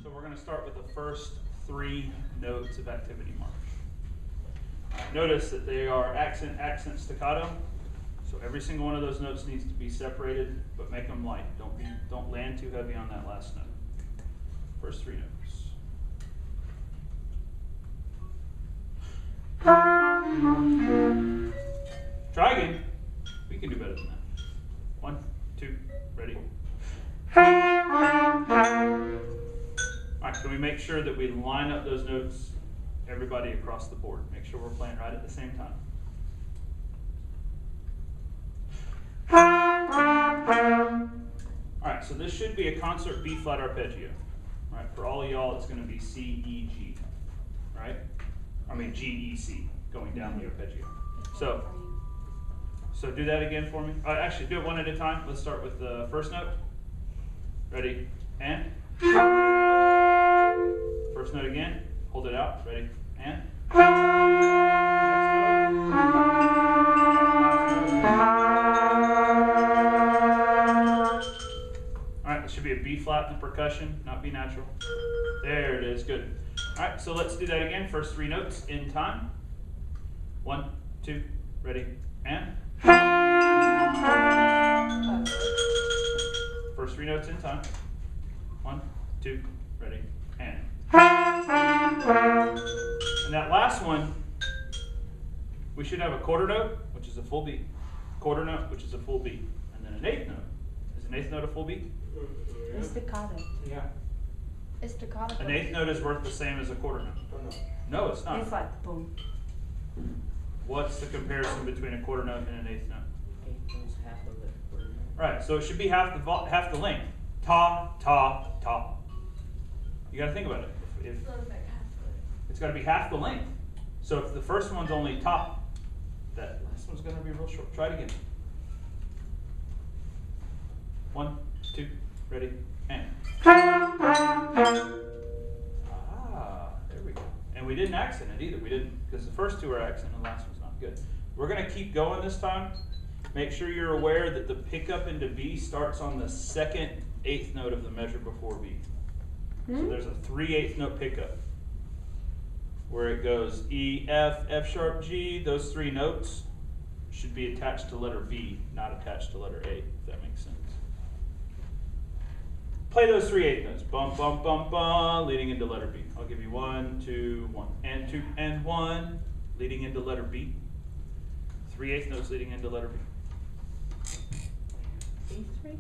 So we're going to start with the first 3 notes of activity march. Notice that they are accent, accent, staccato. So every single one of those notes needs to be separated, but make them light. Don't land too heavy on that last note. First 3 notes. Try again. We can do better than that. 1, 2, ready. Alright, can we make sure that we line up those notes, everybody across the board? Make sure we're playing right at the same time. Alright, so this should be a concert B flat arpeggio. Right, for all of y'all, it's going to be C, E, G. Right? I mean G, E, C, going down the arpeggio. So do that again for me. Actually, do it one at a time. Let's start with the first note. Ready? And? First note again. Hold it out. Ready? And? Alright, this should be a B flat in the percussion, not B natural. There it is. Good. Alright, so let's do that again. First 3 notes in time. 1, 2, ready, and? First 3 notes in time. 1, 2, ready, and. And that last one, we should have a quarter note, which is a full beat. Quarter note, which is a full beat. And then an eighth note. Is an eighth note a full beat? It's staccato. Yeah. It's staccato. An eighth note is worth the same as a quarter note. Oh, no. No, it's not. It's like boom. What's the comparison between a quarter note and an eighth note? Eighth note's half of it. Quarter note. Right, so it should be half the length. Ta, ta, ta. You got to think about it. If it's got to be half the length. So if the first one's only ta, that last one's going to be real short. Try it again. 1, 2, ready, and. There we go. And we didn't accent it either. We didn't, because the first 2 are accent and the last one's not good. We're going to keep going this time. Make sure you're aware that the pickup into B starts on the second eighth note of the measure before B. So there's a 3/8 note pickup where it goes E, F, F sharp, G. Those 3 notes should be attached to letter B, not attached to letter A, if that makes sense. Play those 3/8 notes. Bum, bum, bum, bum, leading into letter B. I'll give you 1, 2, 1, and 2, and 1, leading into letter B. 3/8 notes leading into letter B. B3?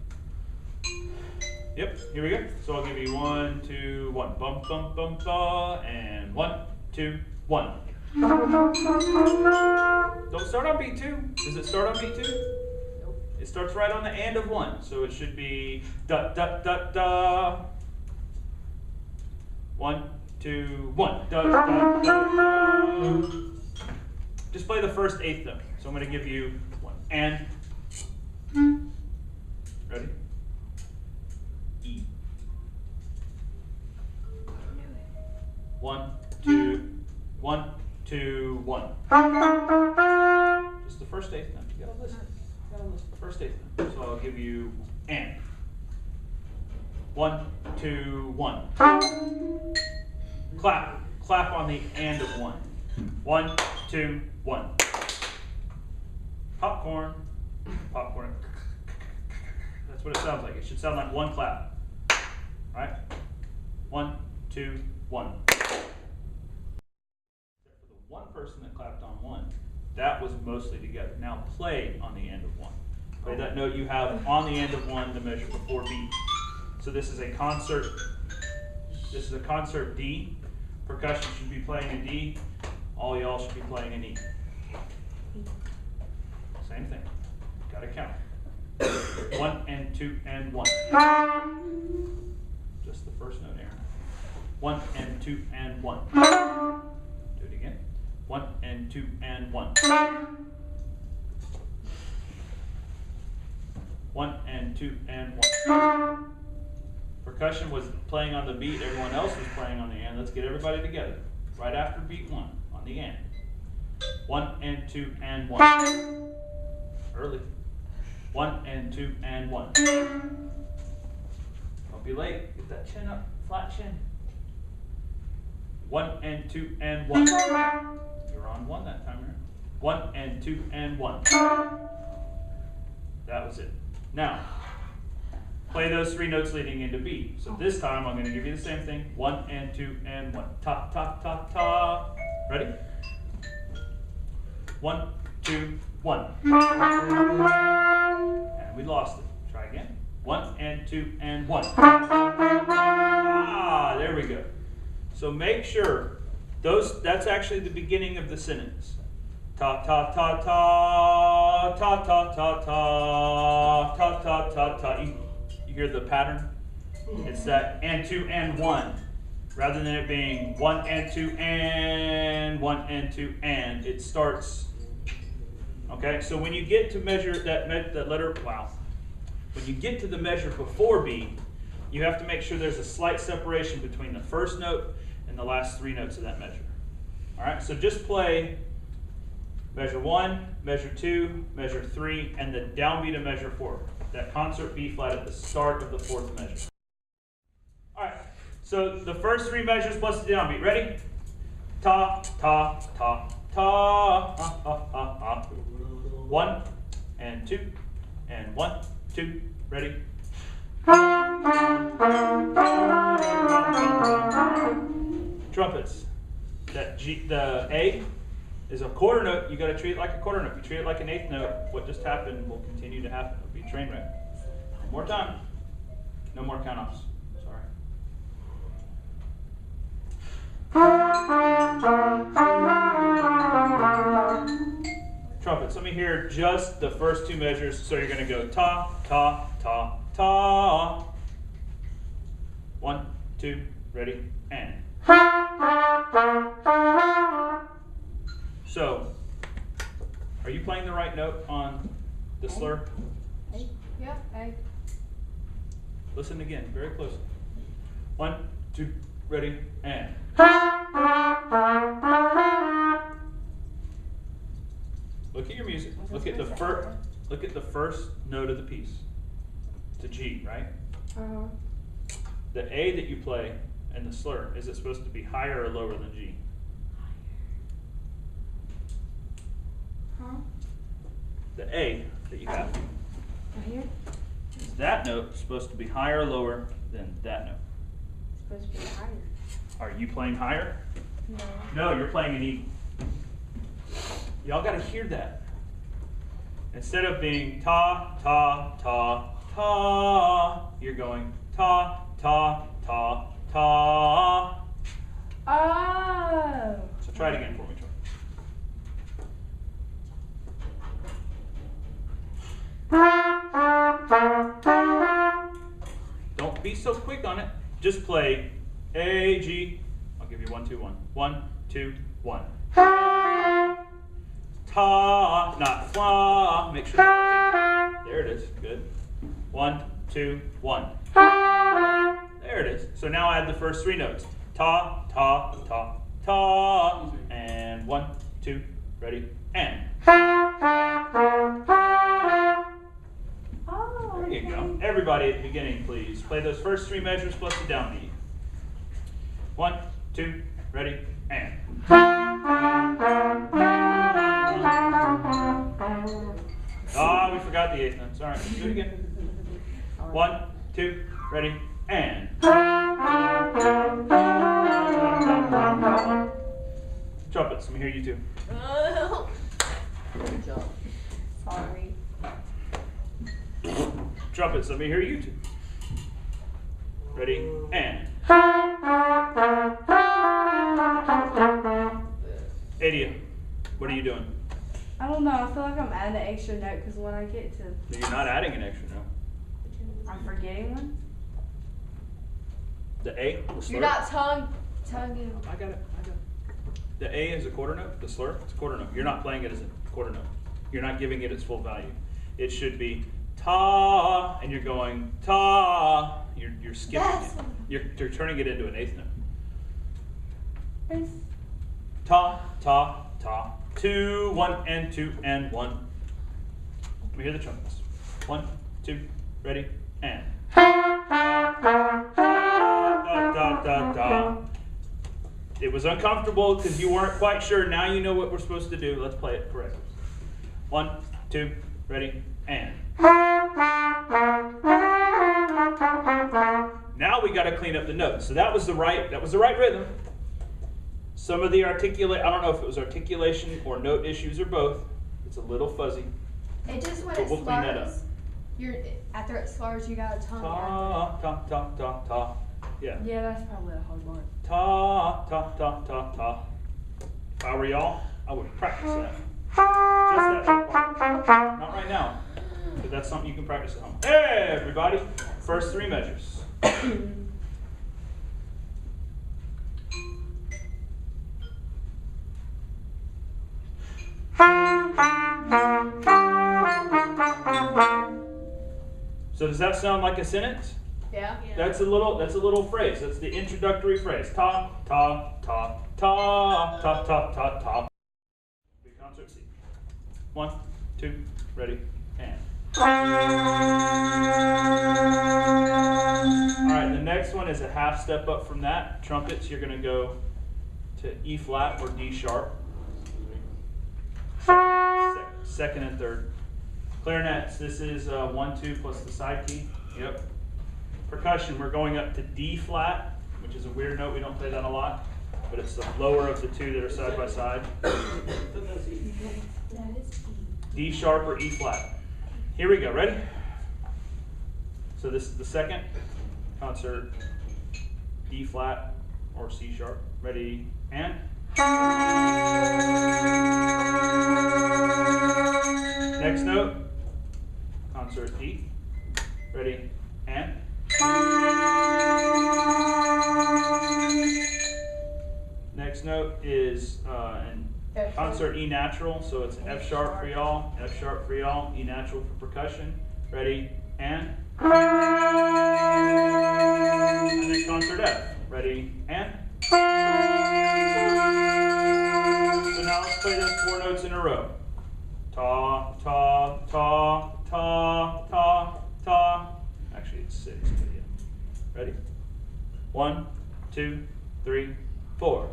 Yep, here we go. So I'll give you 1, 2, 1. Bum, bum, bum, bum, and 1, 2, 1. Don't start on beat 2. Does it start on beat 2? Nope. It starts right on the and of 1. So it should be da, da, da, da. 1, 2, 1. Da, da, da, da. Just play the first eighth note. So I'm going to give you 1. And. Ready? E. 1, 2, 1, 2, 1. Just the first eighth note. You gotta listen. You gotta listen. First eighth note. So I'll give you and. 1, 2, 1. Clap. Clap on the and of 1. 1, 2, 1. Popcorn. Popcorn. That's what it sounds like. It should sound like 1 clap. Alright? 1, 2, 1. Except for the one person that clapped on 1, that was mostly together. Now play on the end of 1. Play that note you have on the end of 1, the measure before B. So this is a concert. This is a concert D. Percussion should be playing a D. All y'all should be playing an E. Same thing. Gotta count. 1 and 2 and 1. Just the first note, Aaron. 1 and 2 and 1. Do it again. 1 and 2 and 1. 1 and 2 and 1. Percussion was playing on the beat, everyone else was playing on the and. Let's get everybody together. Right after beat 1 on the and. 1 and 2 and 1. Early. 1 and 2 and 1. Don't be late. Get that chin up, flat chin. 1 and 2 and 1. You're on 1 that time, right? 1 and 2 and 1. That was it. Now, play those 3 notes leading into B. So this time I'm going to give you the same thing. 1 and 2 and 1. Ta, ta, ta, ta. Ready? 1, 2, 1. And we lost it. Try again. 1 and 2 and 1. Ah, there we go. So make sure that's actually the beginning of the sentence. Ta ta ta ta ta ta ta ta ta ta ta ta. You hear the pattern? It's that and 2 and 1. Rather than it being 1 and 2 and 1 and 2 and, it starts. Okay, so when you get to measure that letter, wow. When you get to the measure before B, you have to make sure there's a slight separation between the first note and the last 3 notes of that measure. All right, so just play measure 1, measure 2, measure 3, and the downbeat of measure 4. That concert B flat at the start of the 4th measure. All right, so the first 3 measures plus the downbeat. Ready? Ta, ta, ta, ta, ha, ha, ha, ha. 1 and 2 and 1, 2, ready? Trumpets. That G, the A is a quarter note. You got to treat it like a quarter note. If you treat it like an 8th note, what just happened will continue to happen. It'll be a train wreck. One more time. No more count-offs. Sorry. Trumpets. Let me hear just the first 2 measures. So you're going to go ta, ta, ta, ta. 1, 2, ready, and. So, are you playing the right note on the slur? A. Yeah, A. Listen again, very closely. 1, 2, ready, and. Look at your music. Look at the first note of the piece. It's a G, right? Uh-huh. The A that you play and the slur, is it supposed to be higher or lower than G? Huh? The A that you have, Right here? is that note supposed to be higher or lower than that note? It's supposed to be higher. Are you playing higher? No. No, you're playing an E. Y'all got to hear that. Instead of being ta, ta, ta, ta, you're going ta, ta, ta, ta. Oh! So try it again for me, Troy. Don't be so quick on it. Just play A, G. I'll give you 1, 2, 1. 1, 2, 1. Ta, not fa. Make sure. There it is. Good. 1, 2, 1. There it is. So now add the first 3 notes. Ta, ta, ta, ta. And 1, 2, ready, and. Oh, There you go. Everybody at the beginning, please. Play those first 3 measures plus the downbeat. 1, 2, ready, and. Ah, we forgot the 8th note. Sorry. Do it again. 1, 2, ready, and. Trumpets, let me hear you too. Good job. Sorry. Trumpets, let me hear you too. Ready, and. Adia, what are you doing? I don't know. I feel like I'm adding an extra note because when I get to, So you're not adding an extra note. I'm forgetting one. The A, the slur. You're not tonguing. I got it. The A is a quarter note. The slur, it's a quarter note. You're not playing it as a quarter note. You're not giving it its full value. It should be ta, and you're going ta. You're skipping it. You're turning it into an 8th note. Ta, ta, ta. 2, 1, and 2, and 1. Let me hear the trumpets. 1, 2, ready, and. Da, da, da, da. It was uncomfortable because you weren't quite sure. Now you know what we're supposed to do. Let's play it correctly. 1, 2, ready, and. Now we got to clean up the notes. So that was the right rhythm. Some of the I don't know if it was articulation or note issues or both. It's a little fuzzy. It just when But it we'll clean that slurs, after it slurs, you got a tongue. Ta, ta, ta, ta, ta. Yeah. Yeah, that's probably a hard part. Ta, ta, ta, ta, ta. If I were y'all, I would practice that. Just that part. Not right now, but that's something you can practice at home. Hey, everybody. First 3 measures. So does that sound like a sentence? Yeah. That's a little phrase. That's the introductory phrase. Ta ta ta ta ta ta ta ta. Big concert C. 1, 2, ready, and. Alright, the next one is a half step up from that. Trumpets, you're going to go to E flat or D sharp. Second and third. Clarinets, this is 1, 2 plus the side key. Yep. Percussion, we're going up to D flat, which is a weird note. We don't play that a lot, but it's the lower of the 2 that are side by side. D sharp or E flat. Here we go. Ready? So this is the second concert. D flat or C sharp. Ready? And. Next note. Concert D. Ready? And. Next note is an concert E natural, so it's F sharp for y'all, F sharp for y'all, E natural for percussion. Ready, and. And then concert F. Ready, and. So now let's play those 4 notes in a row. Ta, ta, ta, ta, ta, ta. Actually, it's 6, but yeah. Ready? 1, 2, 3, 4.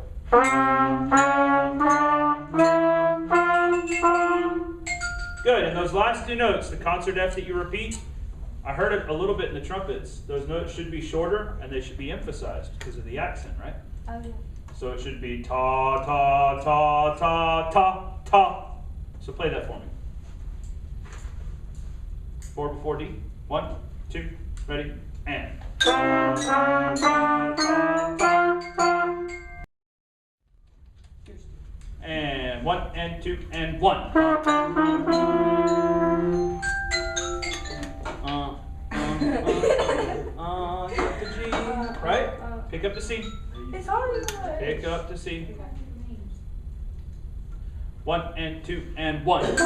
Good, and those last 2 notes, the concert F that you repeat, I heard it a little bit in the trumpets. Those notes should be shorter and they should be emphasized because of the accent, right? Oh, yeah. So it should be ta, ta, ta, ta, ta, ta. So play that for me. 4 before D. 1, 2, ready, and. And 1 and 2 and 1. The G, right? Pick up the C. It's hard. Pick up the C. 1 and 2 and 1. That's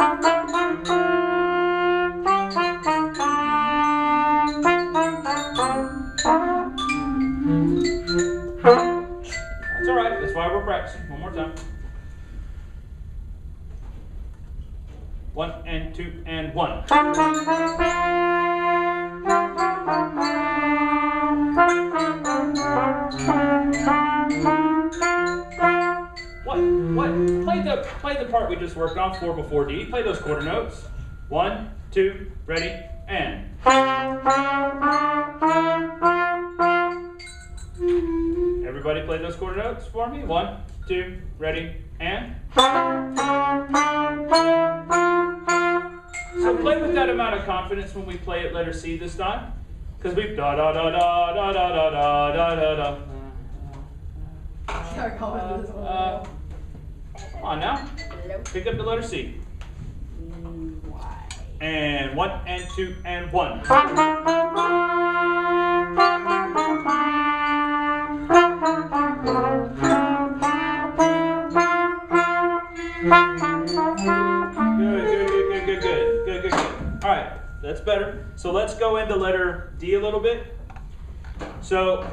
all right. That's why we're practicing. One more time. 1 and 2 and 1. What? Play the part we just worked on, 4 before D. Play those quarter notes. 1, 2, ready, and. Everybody play those quarter notes for me. 1, 2, ready, and. So play with that amount of confidence when we play at letter C this time. Because we've da da da da da da da da da da da. Come on now. Pick up the letter C. And 1 and 2 and 1. Good. All right, that's better. So let's go into letter D a little bit. So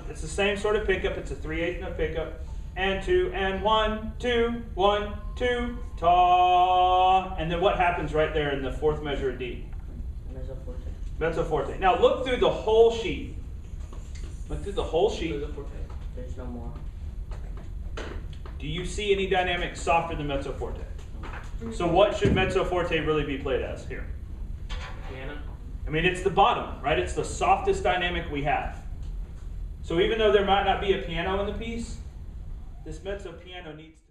it's the same sort of pickup. It's a 3/8 note pickup. And 2 and 1, 2, 1, 2, ta. And then what happens right there in the 4th measure of D? Mezzo forte. Mezzo forte. Now look through the whole sheet. Look through the whole sheet. Mezzo forte. There's no more. Do you see any dynamic softer than mezzo forte? So what should mezzo forte really be played as here? Piano. I mean, it's the bottom, right? It's the softest dynamic we have. So even though there might not be a piano in the piece, this mezzo piano needs to